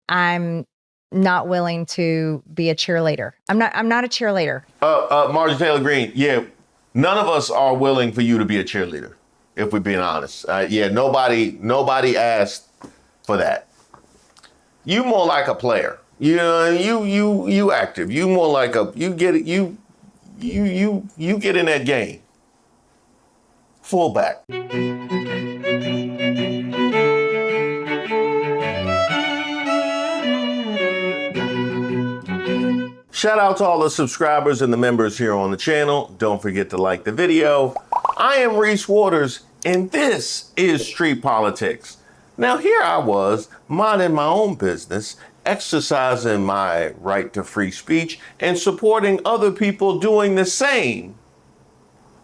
I'm not willing to be a cheerleader. I'm not a cheerleader. Marjorie Taylor Greene, yeah, none of us are willing for you to be a cheerleader, if we're being honest. Nobody asked for that. You more like a player. You active. You more like you get in that game. Fullback. Shout out to all the subscribers and the members here on the channel. Don't forget to like the video. I am Reese Waters, and this is Street Politics. Now, here I was, minding my own business, exercising my right to free speech, and supporting other people doing the same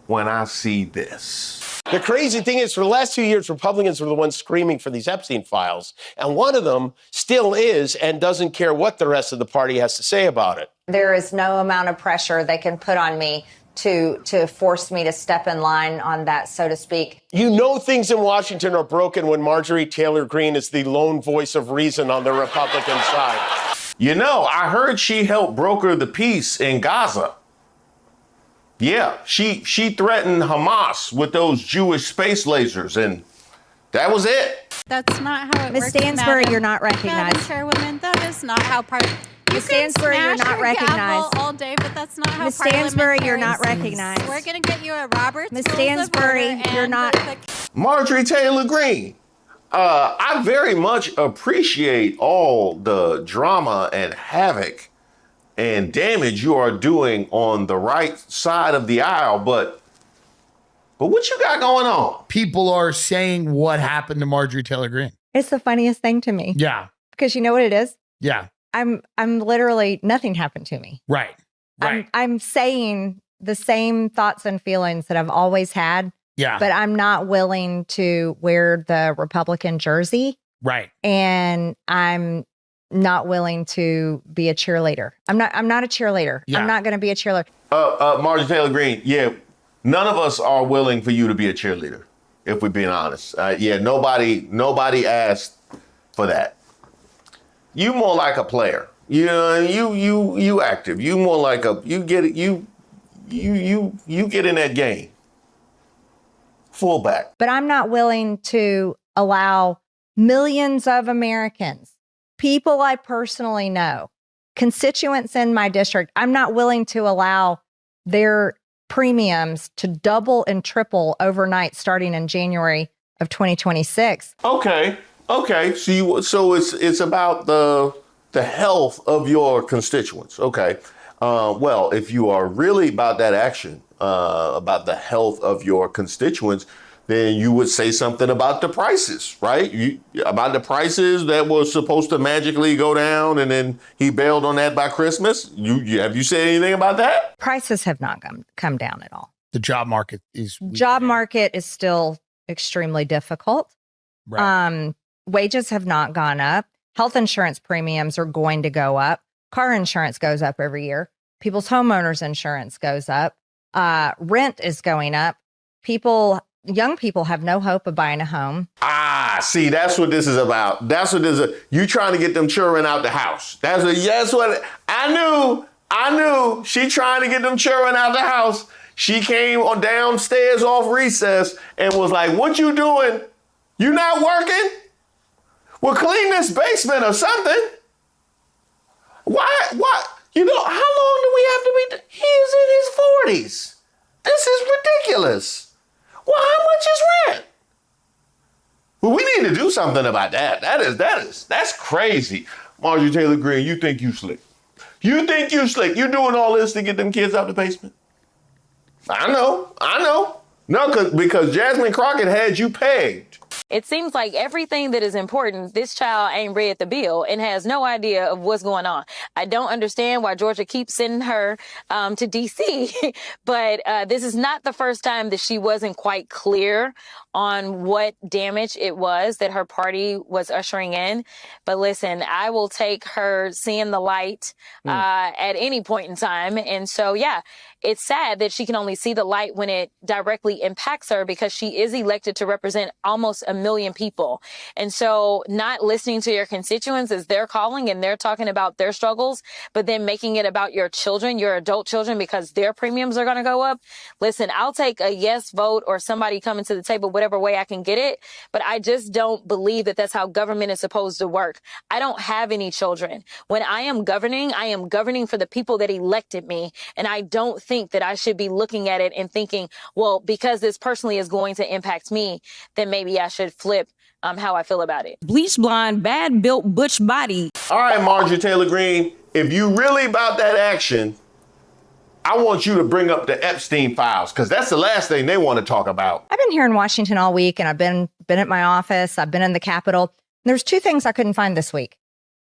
when I see this. The crazy thing is, for the last 2 years, Republicans were the ones screaming for these Epstein files. And one of them still is and doesn't care what the rest of the party has to say about it. There is no amount of pressure they can put on me to force me to step in line on that, so to speak. You know things in Washington are broken when Marjorie Taylor Greene is the lone voice of reason on the Republican side. You know, I heard she helped broker the peace in Gaza. Yeah, she threatened Hamas with those Jewish space lasers, and that was it. That's not how it works, Ms. Stansbury, Madam. you're not recognized. Madam Chairwoman, that is not how Ms. Stansbury, you're not recognized. All day, but that's not how Ms. Stansbury, you're not parliamentarians- recognized. We're going to get you a Robert's Ms. Rules of Stansbury, Order you're and not- the- Marjorie Taylor Greene, I very much appreciate all the drama and havoc and damage you are doing on the right side of the aisle, but what you got going on? People are saying what happened to Marjorie Taylor Greene. It's the funniest thing to me. Yeah. Because you know what it is? Yeah. I'm literally, nothing happened to me. Right. Right. I'm saying the same thoughts and feelings that I've always had. Yeah. But I'm not willing to wear the Republican jersey. Right. And I'm not willing to be a cheerleader. I'm not a cheerleader. Yeah. I'm not going to be a cheerleader. Marjorie Taylor Greene, yeah, none of us are willing for you to be a cheerleader, if we're being honest. Nobody asked for that. You more like a player. You active. You more like you get in that game. Fullback. But I'm not willing to allow millions of Americans, people I personally know, constituents in my district, I'm not willing to allow their premiums to double and triple overnight starting in January of 2026. Okay. So it's about the health of your constituents. Okay. Well, if you are really about that action, about the health of your constituents, then you would say something about the prices, right? About the prices that were supposed to magically go down, and then he bailed on that by Christmas. Have you said anything about that? Prices have not come down at all. The job market is weak. Job market is still extremely difficult. Right. Wages have not gone up. Health insurance premiums are going to go up. Car insurance goes up every year. People's homeowners insurance goes up. Rent is going up. Young people have no hope of buying a home. See, that's what this is about. That's what this is. You trying to get them children out the house. That's what I knew. She trying to get them children out the house. She came on downstairs off recess and was like, "What you doing? You not working? Well, clean this basement or something." Why? How long do we have to be? He is in his 40s. This is ridiculous. Well, how much is rent? Well, we need to do something about that. That's crazy. Marjorie Taylor Greene, you think you slick. You doing all this to get them kids out the basement? I know. No, because Jasmine Crockett had you pegged. It seems like everything that is important, this child ain't read the bill and has no idea of what's going on. I don't understand why Georgia keeps sending her to D.C., but this is not the first time that she wasn't quite clear on what damage it was that her party was ushering in. But listen, I will take her seeing the light at any point in time. And so, yeah, it's sad that she can only see the light when it directly impacts her, because she is elected to represent almost 1 million people. And so not listening to your constituents as they're calling and they're talking about their struggles, but then making it about your children, your adult children, because their premiums are going to go up. Listen, I'll take a yes vote or somebody coming to the table, whatever way I can get it. But I just don't believe that that's how government is supposed to work. I don't have any children. When I am governing for the people that elected me. And I don't think that I should be looking at it and thinking, well, because this personally is going to impact me, then maybe I should flip how I feel about it. Bleach blonde, bad built butch body. All right, Marjorie Taylor Greene, if you really about that action, I want you to bring up the Epstein files, because that's the last thing they want to talk about. I've been here in Washington all week, and I've been at my office. I've been in the Capitol. There's two things I couldn't find this week.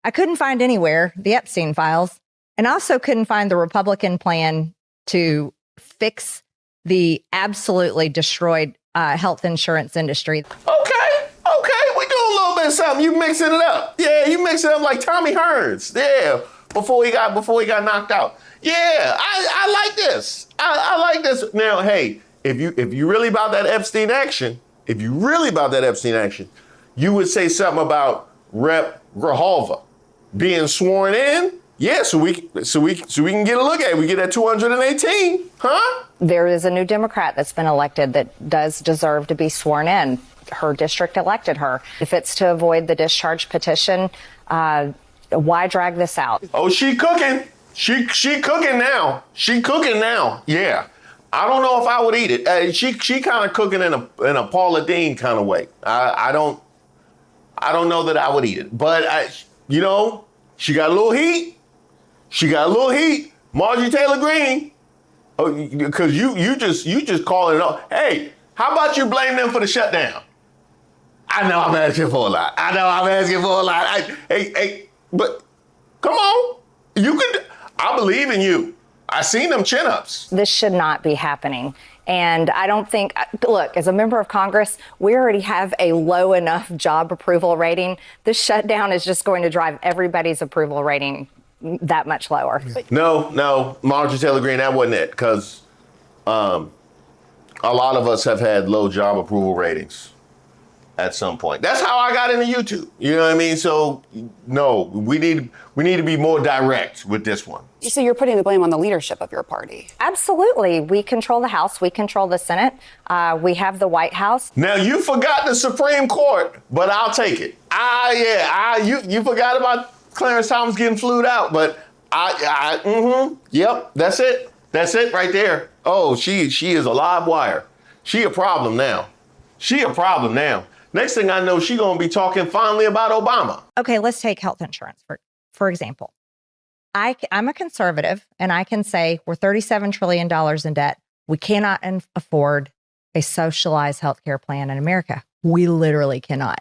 I couldn't find anywhere the Epstein files, and I also couldn't find the Republican plan to fix the absolutely destroyed health insurance industry. Okay, we do a little bit of something. You mixing it up. Yeah, you mix it up like Tommy Hearns. Yeah, before he got knocked out. Yeah, I like this. I like this. Now, hey, if you really about that Epstein action, you would say something about Rep. Grijalva being sworn in. Yeah, so we can get a look at it. We get at 218, huh? There is a new Democrat that's been elected that does deserve to be sworn in. Her district elected her. If it's to avoid the discharge petition, why drag this out? Oh, she cooking. She cooking now. She cooking now. Yeah. I don't know if I would eat it. She kind of cooking in a Paula Deen kind of way. I don't know that I would eat it. But she got a little heat. Marjorie Taylor Greene. Because you just calling it off. Hey, how about you blame them for the shutdown? I know I'm asking for a lot. Hey, but come on. I believe in you. I seen them chin-ups. This should not be happening. And I don't think, look, as a member of Congress, we already have a low enough job approval rating. This shutdown is just going to drive everybody's approval rating that much lower. No, Marjorie Taylor Greene, that wasn't it. Because a lot of us have had low job approval ratings at some point. That's how I got into YouTube. You know what I mean? So, no, we need to be more direct with this one. So you're putting the blame on the leadership of your party? Absolutely. We control the House. We control the Senate. We have the White House. Now, you forgot the Supreme Court, but I'll take it. You forgot about Clarence Thomas getting flued out, but yep, that's it. That's it right there. Oh, she is a live wire. She a problem now. Next thing I know, she gonna be talking finally about Obama. Okay, let's take health insurance for example. I'm a conservative, and I can say we're $37 trillion in debt. We cannot afford a socialized healthcare plan in America. We literally cannot.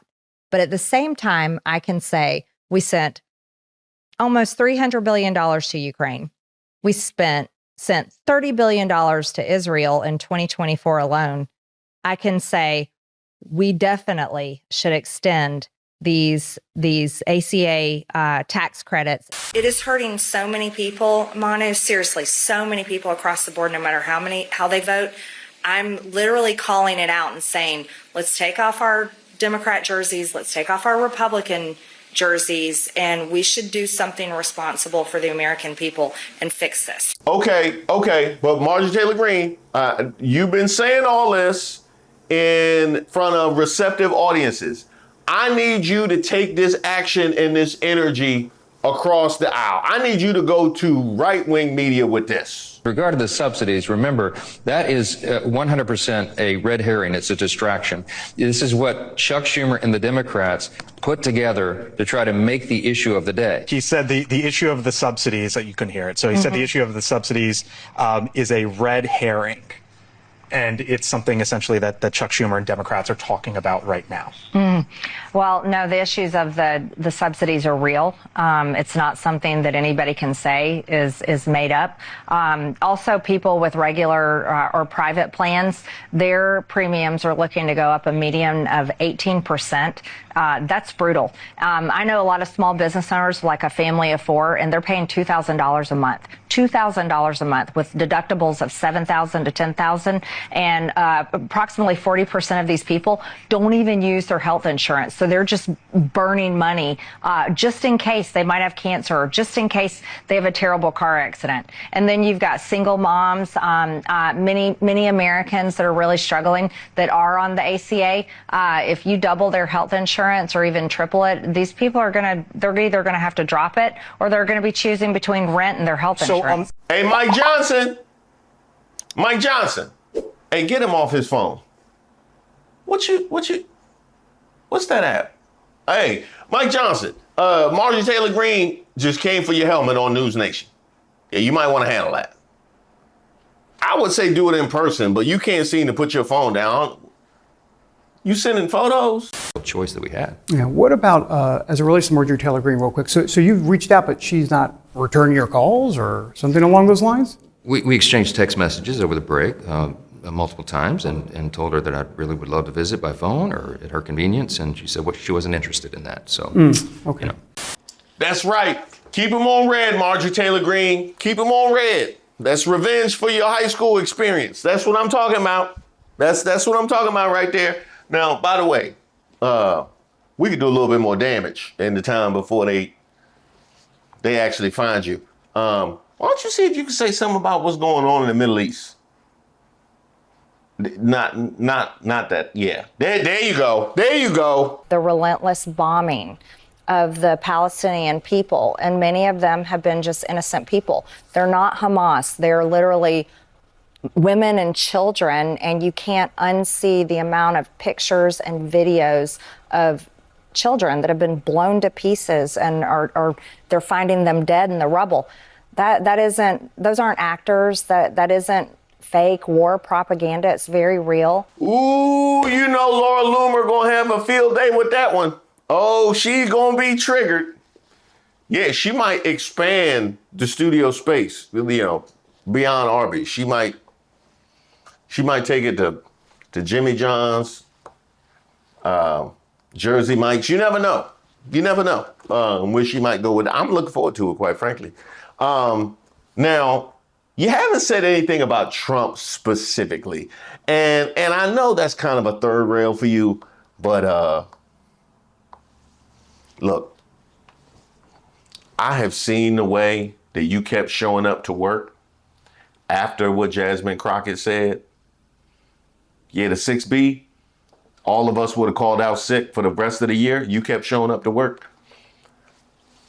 But at the same time, I can say we sent almost $300 billion to Ukraine. We sent $30 billion to Israel in 2024 alone. I can say we definitely should extend these ACA tax credits. It is hurting so many people, Manu, seriously, so many people across the board, no matter how they vote. I'm literally calling it out and saying, let's take off our Democrat jerseys, let's take off our Republican jerseys, and we should do something responsible for the American people and fix this. Okay, but Marjorie Taylor Greene, you've been saying all this in front of receptive audiences. I need you to take this action and this energy across the aisle. I need you to go to right-wing media with this. Regarding the subsidies, remember, that is 100% a red herring. It's a distraction. This is what Chuck Schumer and the Democrats put together to try to make the issue of the day. He said the issue of the subsidies, you couldn't hear it. So he said the issue of the subsidies is a red herring. And it's something essentially that Chuck Schumer and Democrats are talking about right now. Well, no, the issues of the subsidies are real. It's not something that anybody can say is made up. Also, people with regular or private plans, their premiums are looking to go up a median of 18%. That's brutal. I know a lot of small business owners, like a family of four, and they're paying $2,000 a month. $2,000 a month with deductibles of $7,000 to $10,000. And approximately 40% of these people don't even use their health insurance. So they're just burning money just in case they might have cancer or just in case they have a terrible car accident. And then you've got single moms, many Americans that are really struggling that are on the ACA. If you double their health insurance or even triple it, these people they're either going to have to drop it or they're going to be choosing between rent and their health insurance. Hey, Mike Johnson, hey, get him off his phone. What's that app? Hey, Mike Johnson, Marjorie Taylor Greene just came for your helmet on News Nation. Yeah, you might want to handle that. I would say do it in person, but you can't seem to put your phone down. You sending photos? Choice that we had. Yeah. What about as it relates to Marjorie Taylor Greene, real quick? So you've reached out, but she's not returning your calls or something along those lines? We exchanged text messages over the break multiple times and told her that I really would love to visit by phone or at her convenience, and she said she wasn't interested in that. So, okay. That's right. Keep him on red, Marjorie Taylor Greene. Keep him on red. That's revenge for your high school experience. That's what I'm talking about. That's what I'm talking about right there. Now, by the way, we could do a little bit more damage in the time before they actually find you. Why don't you see if you can say something about what's going on in the Middle East? Not that. Yeah. There you go. There you go. The relentless bombing of the Palestinian people, and many of them have been just innocent people. They're not Hamas. They're literally women and children, and you can't unsee the amount of pictures and videos of children that have been blown to pieces and are they're finding them dead in the rubble. Those aren't actors. That isn't fake war propaganda. It's very real. Ooh, you know Laura Loomer gonna have a field day with that one. Oh, she's gonna be triggered. Yeah, she might expand the studio space, beyond Arby's. She might take it to Jimmy John's, Jersey Mike's. You never know. Where she might go with it. I'm looking forward to it, quite frankly. Now, you haven't said anything about Trump specifically. And I know that's kind of a third rail for you, but look, I have seen the way that you kept showing up to work after what Jasmine Crockett said. Yeah, the 6B, all of us would have called out sick for the rest of the year. You kept showing up to work.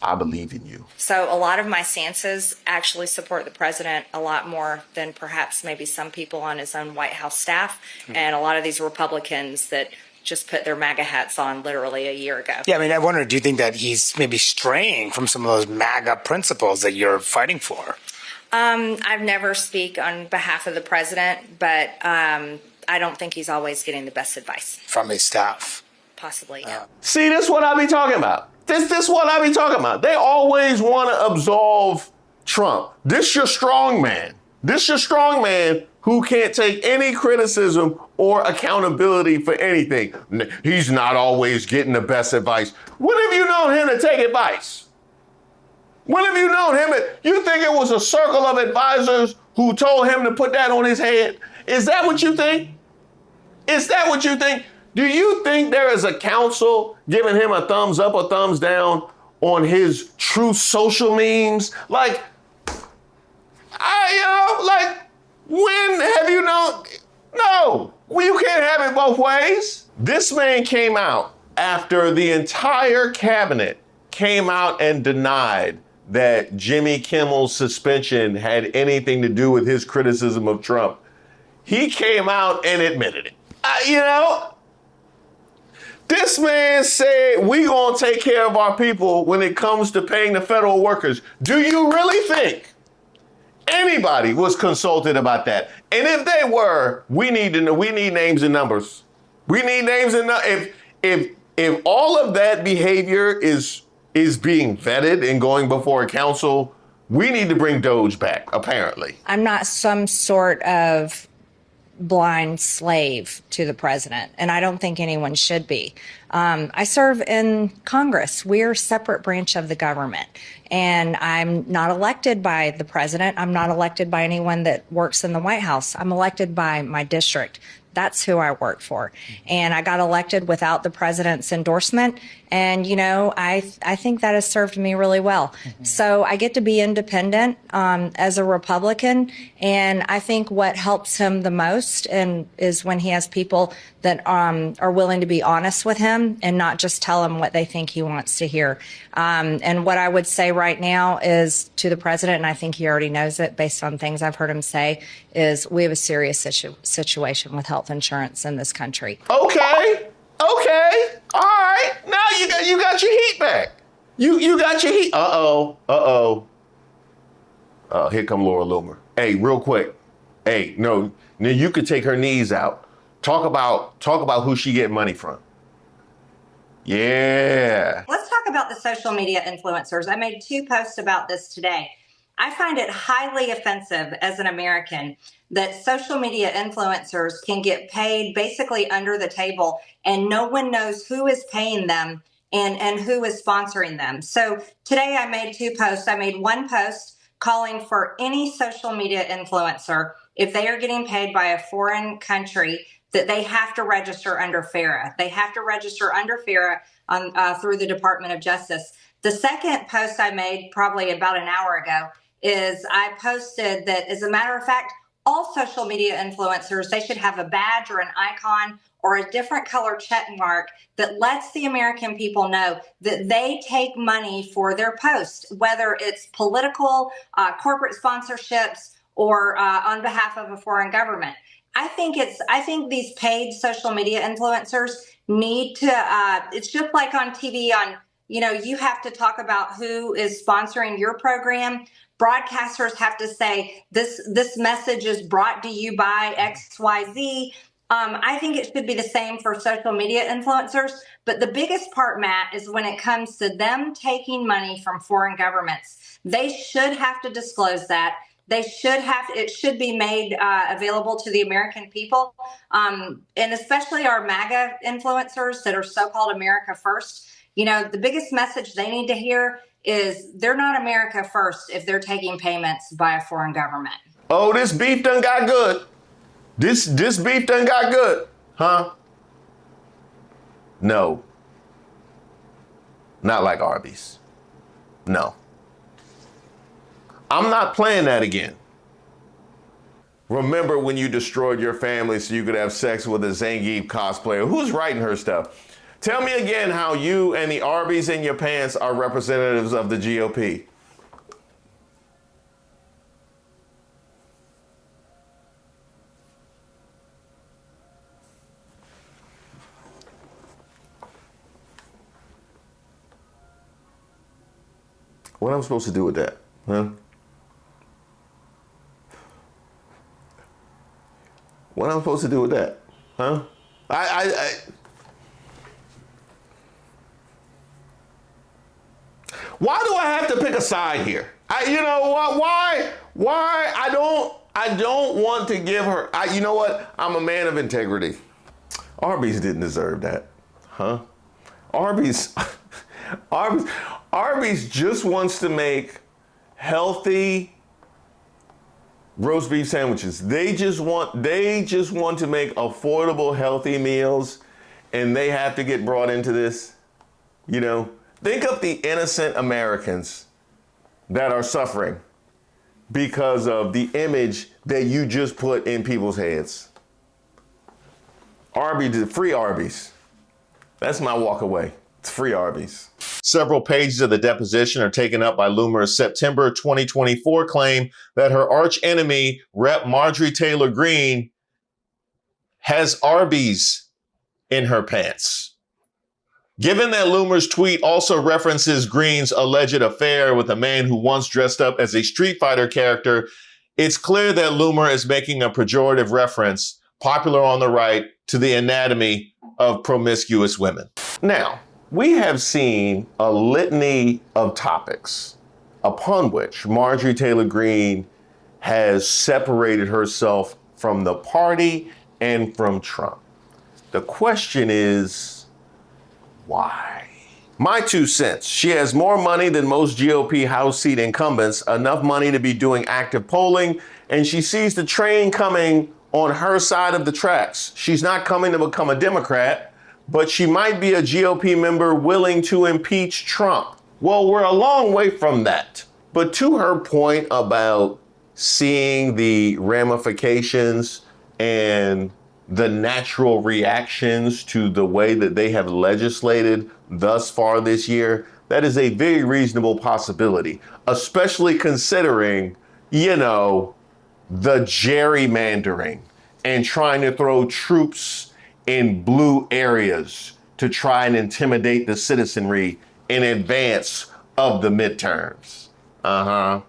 I believe in you. So a lot of my stances actually support the president a lot more than perhaps maybe some people on his own White House staff, and a lot of these Republicans that just put their MAGA hats on literally a year ago. Yeah, I mean, I wonder, do you think that he's maybe straying from some of those MAGA principles that you're fighting for? I've never speak on behalf of the president, but I don't think he's always getting the best advice. From his staff? Possibly, yeah. See, this is what I be talking about. This is what I be talking about. They always want to absolve Trump. This your strong man. This your strong man who can't take any criticism or accountability for anything. He's not always getting the best advice. When have you known him to take advice? When have you known him? You think it was a circle of advisors who told him to put that on his head? Is that what you think? Is that what you think? Do you think there is a council giving him a thumbs up or thumbs down on his true social memes? Like, when have you known? No, you can't have it both ways. This man came out after the entire cabinet came out and denied that Jimmy Kimmel's suspension had anything to do with his criticism of Trump. He came out and admitted it. This man said, we gonna take care of our people when it comes to paying the federal workers. Do you really think anybody was consulted about that? And if they were, we need to know. We need names and numbers. We need names and numbers. If all of that behavior is being vetted and going before a council, we need to bring Doge back, apparently. I'm not some sort of blind slave to the president, and I don't think anyone should be. I serve in Congress. We're a separate branch of the government. And I'm not elected by the president. I'm not elected by anyone that works in the White House. I'm elected by my district. That's who I work for. And I got elected without the president's endorsement. And, you know, I think that has served me really well. So I get to be independent as a Republican. And I think what helps him the most is when he has people that are willing to be honest with him and not just tell him what they think he wants to hear. And what I would say right now is to the president, and I think he already knows it based on things I've heard him say, is we have a serious situation with health insurance in this country. Okay. All right. Now you got your heat back. You got your heat. Here come Laura Loomer. Hey, real quick. Hey, no, you could take her knees out. Talk about who she getting money from. Yeah. Let's talk about the social media influencers. I made 2 posts about this today. I find it highly offensive as an American that social media influencers can get paid basically under the table and no one knows who is paying them and who is sponsoring them. So today I made 2 posts. I made 1 post calling for any social media influencer, if they are getting paid by a foreign country, that they have to register under FARA. They have to register under FARA through the Department of Justice. The second post I made probably about an hour ago is I posted that, as a matter of fact, all social media influencers, they should have a badge or an icon or a different color check mark that lets the American people know that they take money for their posts, whether it's political, corporate sponsorships, or on behalf of a foreign government. I think these paid social media influencers need to, it's just like on TV you have to talk about who is sponsoring your program. Broadcasters have to say, this message is brought to you by XYZ. I think it should be the same for social media influencers. But the biggest part, Matt, is when it comes to them taking money from foreign governments. They should have to disclose that. It should be made available to the American people, and especially our MAGA influencers that are so-called America First. You know, the biggest message they need to hear is they're not America First if they're taking payments by a foreign government. Oh, this beef done got good. This beef done got good, huh? No. Not like Arby's. No. I'm not playing that again. Remember when you destroyed your family so you could have sex with a Zangief cosplayer? Who's writing her stuff? Tell me again how you and the Arby's in your pants are representatives of the GOP. What am I supposed to do with that, huh? What am I supposed to do with that, huh? Why do I have to pick a side here? You know what? Why? I don't want to give her. You know what? I'm a man of integrity. Arby's didn't deserve that, huh? Arby's just wants to make healthy roast beef sandwiches. They just want to make affordable, healthy meals, and they have to get brought into this. You know, think of the innocent Americans that are suffering because of the image that you just put in people's heads. Arby's, free Arby's. That's my walk away. It's free Arby's. Several pages of the deposition are taken up by Loomer's September 2024 claim that her archenemy, Rep. Marjorie Taylor Greene, has Arby's in her pants. Given that Loomer's tweet also references Greene's alleged affair with a man who once dressed up as a Street Fighter character, it's clear that Loomer is making a pejorative reference, popular on the right, to the anatomy of promiscuous women. Now, we have seen a litany of topics upon which Marjorie Taylor Greene has separated herself from the party and from Trump. The question is, why. My 2 cents. She has more money than most GOP House seat incumbents, enough money to be doing active polling, and she sees the train coming on her side of the tracks. She's not coming to become a Democrat, but she might be a GOP member willing to impeach Trump. Well, we're a long way from that. But to her point about seeing the ramifications and the natural reactions to the way that they have legislated thus far this year, that is a very reasonable possibility, especially considering, the gerrymandering and trying to throw troops in blue areas to try and intimidate the citizenry in advance of the midterms. I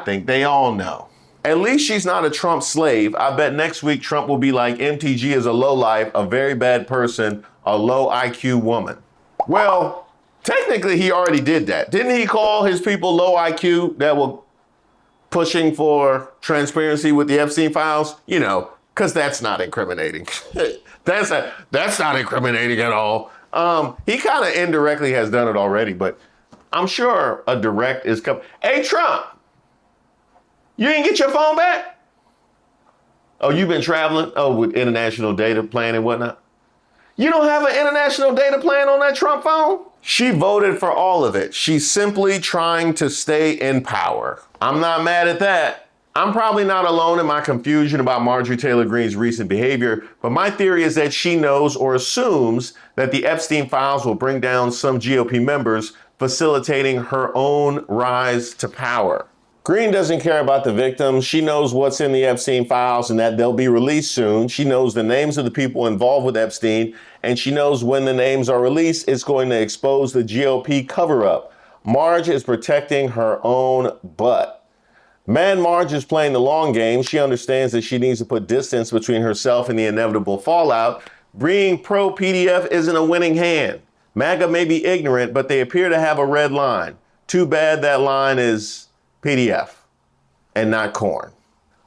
think they all know. At least she's not a Trump slave. I bet next week Trump will be like, MTG is a lowlife, a very bad person, a low IQ woman. Well, technically he already did that. Didn't he call his people low IQ that were pushing for transparency with the Epstein files? Because that's not incriminating. That's not incriminating at all. He kind of indirectly has done it already, but I'm sure a direct is coming. Hey, Trump, you didn't get your phone back? Oh, you've been traveling? Oh, with international data plan and whatnot? You don't have an international data plan on that Trump phone? She voted for all of it. She's simply trying to stay in power. I'm not mad at that. I'm probably not alone in my confusion about Marjorie Taylor Greene's recent behavior, but my theory is that she knows or assumes that the Epstein files will bring down some GOP members, facilitating her own rise to power. Greene doesn't care about the victims. She knows what's in the Epstein files and that they'll be released soon. She knows the names of the people involved with Epstein, and she knows when the names are released, it's going to expose the GOP cover-up. Marge is protecting her own butt. Mad Marge is playing the long game. She understands that she needs to put distance between herself and the inevitable fallout. Being pro-PDF isn't a winning hand. MAGA may be ignorant, but they appear to have a red line. Too bad that line is PDF and not corn.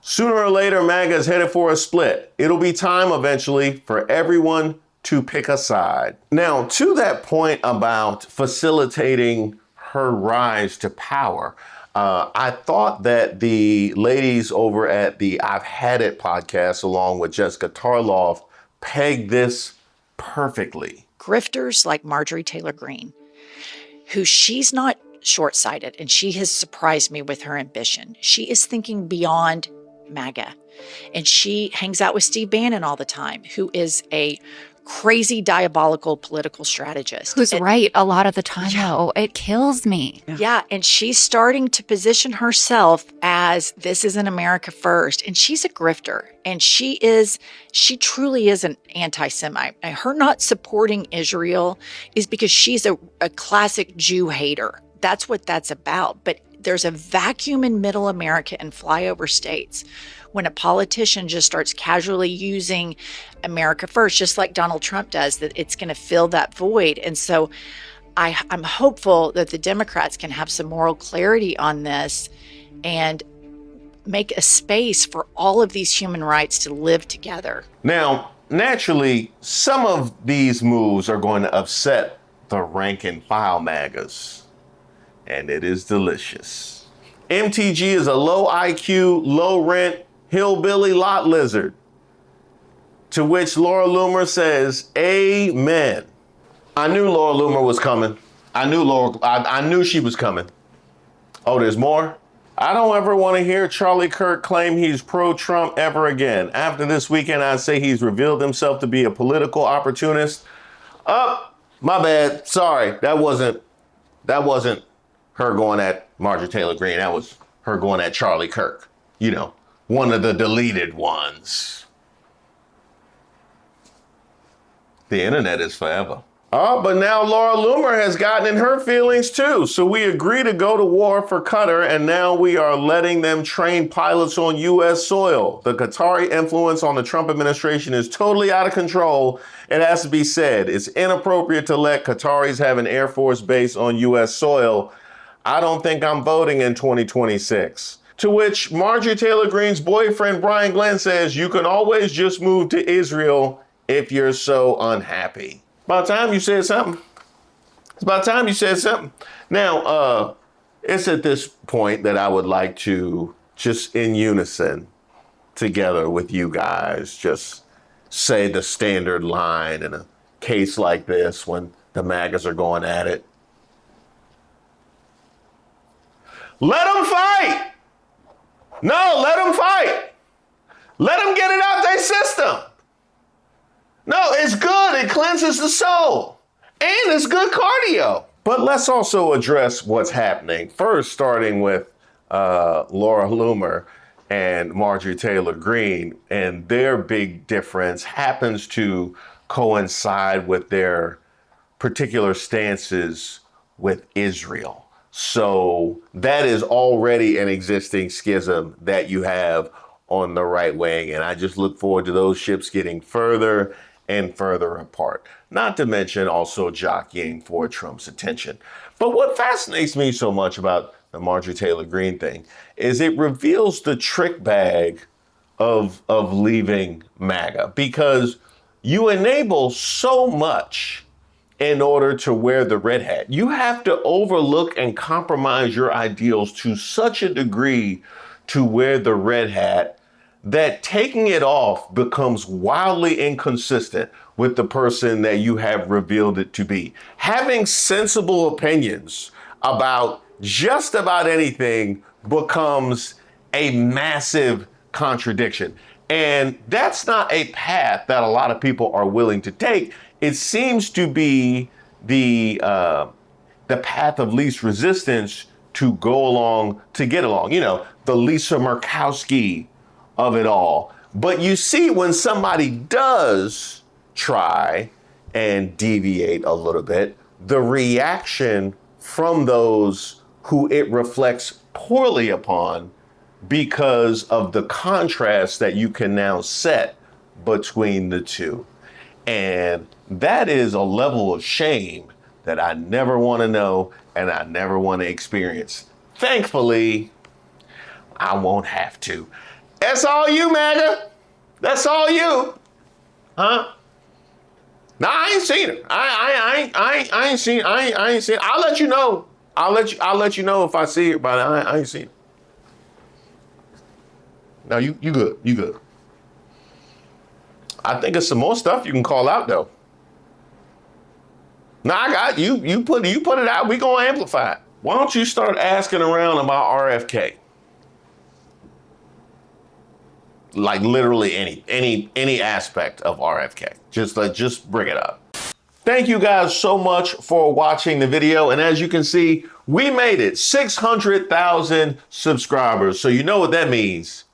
Sooner or later, MAGA is headed for a split. It'll be time eventually for everyone to pick a side. Now, to that point about facilitating her rise to power, I thought that the ladies over at the I've Had It podcast, along with Jessica Tarloff, pegged this perfectly. Grifters like Marjorie Taylor Greene, who she's not short-sighted, and she has surprised me with her ambition. She is thinking beyond MAGA, and she hangs out with Steve Bannon all the time, who is a crazy, diabolical political strategist. Who's right a lot of the time, though. It kills me. Yeah, and she's starting to position herself as this is an America first, and she's a grifter, and she truly is an anti-Semite. Her not supporting Israel is because she's a classic Jew hater. That's what that's about. But there's a vacuum in middle America and flyover states when a politician just starts casually using America first, just like Donald Trump does, that it's going to fill that void. And so I'm hopeful that the Democrats can have some moral clarity on this and make a space for all of these human rights to live together. Now, naturally, some of these moves are going to upset the rank and file MAGAs, and it is delicious. MTG is a low IQ, low rent, hillbilly lot lizard. To which Laura Loomer says, amen. I knew Laura Loomer was coming. I knew she was coming. Oh, there's more? I don't ever want to hear Charlie Kirk claim he's pro-Trump ever again. After this weekend, I'd say he's revealed himself to be a political opportunist. Oh, my bad. Sorry, that wasn't her going at Marjorie Taylor Greene. That was her going at Charlie Kirk. You know, one of the deleted ones. The internet is forever. Oh, but now Laura Loomer has gotten in her feelings too. So we agree to go to war for Qatar, and now we are letting them train pilots on U.S. soil. The Qatari influence on the Trump administration is totally out of control. It has to be said. It's inappropriate to let Qataris have an Air Force base on U.S. soil. I don't think I'm voting in 2026. To which Marjorie Taylor Greene's boyfriend, Brian Glenn, says, you can always just move to Israel if you're so unhappy. about time you said something. It's about time you said something. Now, it's at this point that I would like to just in unison together with you guys, just say the standard line in a case like this when the MAGAs are going at it. Let them fight. No, let them fight. Let them get it out their system. No, it's good. It cleanses the soul. And it's good cardio. But let's also address what's happening. First, starting with Laura Loomer and Marjorie Taylor Greene, and their big difference happens to coincide with their particular stances with Israel. So that is already an existing schism that you have on the right wing. And I just look forward to those ships getting further and further apart. Not to mention also jockeying for Trump's attention. But what fascinates me so much about the Marjorie Taylor Greene thing is it reveals the trick bag of leaving MAGA, because you enable so much in order to wear the red hat. You have to overlook and compromise your ideals to such a degree to wear the red hat that taking it off becomes wildly inconsistent with the person that you have revealed it to be. Having sensible opinions about just about anything becomes a massive contradiction. And that's not a path that a lot of people are willing to take. It seems to be the path of least resistance to go along, to get along. You know, the Lisa Murkowski of it all. But you see, when somebody does try and deviate a little bit, the reaction from those who it reflects poorly upon, because of the contrast that you can now set between the two. And that is a level of shame that I never want to know and I never want to experience. Thankfully, I won't have to. That's all you, MAGA. That's all you. Huh? No, I ain't seen it. I ain't seen. I ain't seen. I'll let you know. I'll let you know if I see it, but I ain't seen it. No, you good. You good. I think it's some more stuff you can call out though. No, I got you. You put it out. We gonna amplify it. Why don't you start asking around about RFK? Like literally any aspect of RFK. Just bring it up. Thank you guys so much for watching the video. And as you can see, we made it 600,000 subscribers. So you know what that means.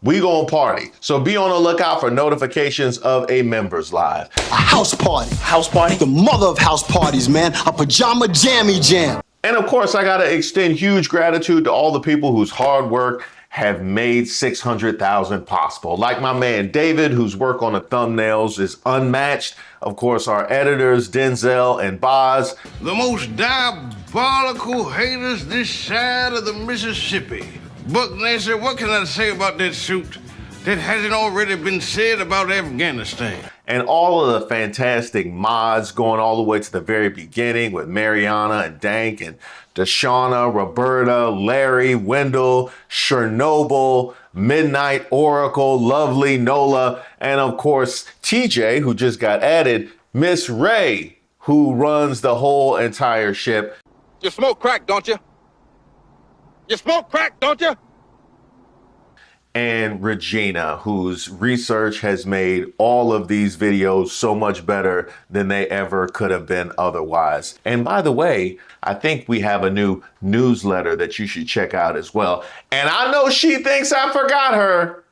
We gonna party. So be on the lookout for notifications of a members live. A house party. House party? The mother of house parties, man. A pajama jammy jam. And of course, I gotta extend huge gratitude to all the people whose hard work have made 600,000 possible. Like my man David, whose work on the thumbnails is unmatched. Of course, our editors, Denzel and Boz. The most diabolical haters this side of the Mississippi. Buck Nasser, what can I say about that suit that hasn't already been said about Afghanistan? And all of the fantastic mods going all the way to the very beginning with Mariana and Dank and Deshauna, Roberta, Larry, Wendell, Chernobyl, Midnight Oracle, Lovely, Nola, and of course, TJ, who just got added, Miss Ray, who runs the whole entire ship. You smoke crack, don't you? You smoke crack, don't you? And Regina, whose research has made all of these videos so much better than they ever could have been otherwise. And by the way, I think we have a new newsletter that you should check out as well. And I know she thinks I forgot her,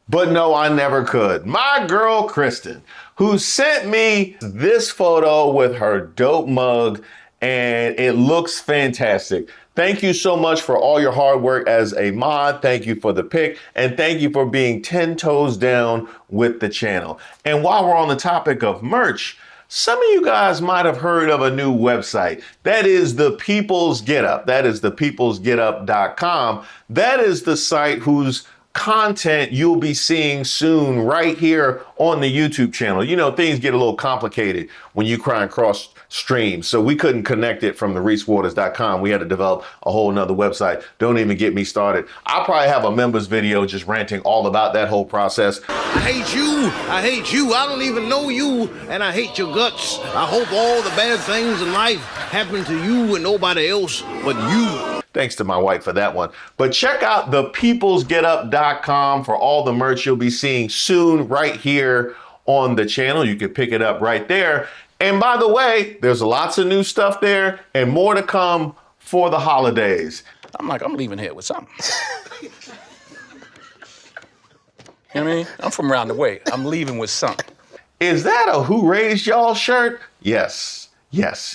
but no, I never could. My girl, Kristen, who sent me this photo with her dope mug, and it looks fantastic. Thank you so much for all your hard work as a mod. Thank you for the pick. And thank you for being 10 toes down with the channel. And while we're on the topic of merch, some of you guys might have heard of a new website. That is the People's Get Up. That is thepeoplesgetup.com. That is the site whose content you'll be seeing soon right here on the YouTube channel. You know, things get a little complicated when you try and cross stream. So we couldn't connect it from the reesewaters.com. We had to develop a whole nother website. Don't even get me started. I'll probably have a members video just ranting all about that whole process. I hate you. I hate you. I don't even know you, and I hate your guts. I hope all the bad things in life happen to you and nobody else but you. Thanks to my wife for that one. But check out thepeoplesgetup.com for all the merch you'll be seeing soon right here on the channel. You can pick it up right there. And by the way, there's lots of new stuff there and more to come for the holidays. I'm leaving here with something. You know what I mean? I'm from around the way. I'm leaving with something. Is that a Who Raised Y'all shirt? Yes,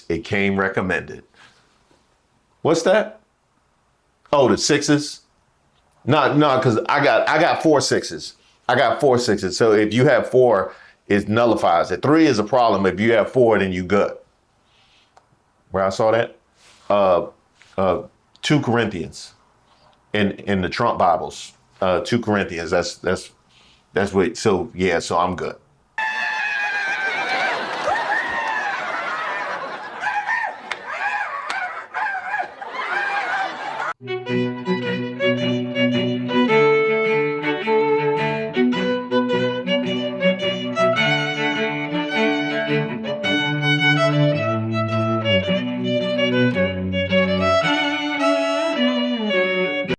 it came recommended. What's that? Oh, the sixes? No, because I got 4 6s. I got 4 6s. So if you have 4, it nullifies it. 3 is a problem. If you have 4, then you good. Where I saw that? 2 Corinthians in the Trump Bibles. 2 Corinthians. That's what. So yeah. So I'm good.